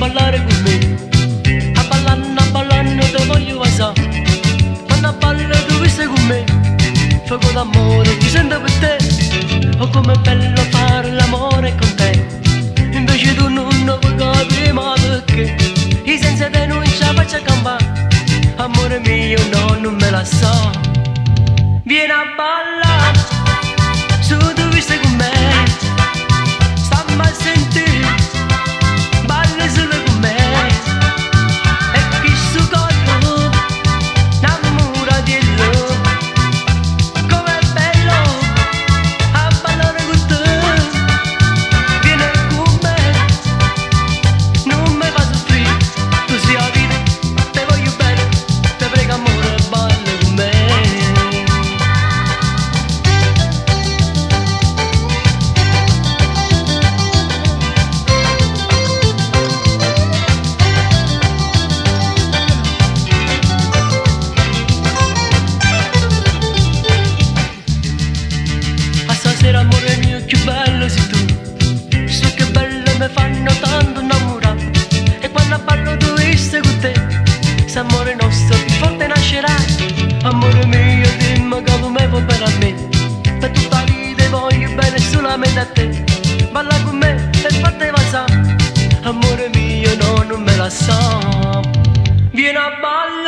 ballare con me. A ballando te voglio passare. Quando ballo tu stai con me. Fuoco d'amore ti sento per te. Oh com'è bello fare l'amore con te. Invece tu non vuoi capire ma perché. I senza te non ce la faccio campare. Amore mio no, non me la so. Vieni a ballare, su tu stai con me. Stammi a sentire, balla solo con me. E chi su corpo, innamora di lui. Com'è bello a ballare con te. Vieni con me, non mi fa soffrire. Tu sei la vita, te voglio bene. Te prego amore, balla con me. Stasera amore mio più bello sei tu. So che bello mi fanno tanto innamorare. E quando ballo tu stai con te. Se amore nostro più forte nascerà. Amore mio dimmi che come vuoi bene a me. Per tutta la vita voglio bene solamente a te. Balla con me e fate passare. Amore mio no, non me la so. Vieni a ballare.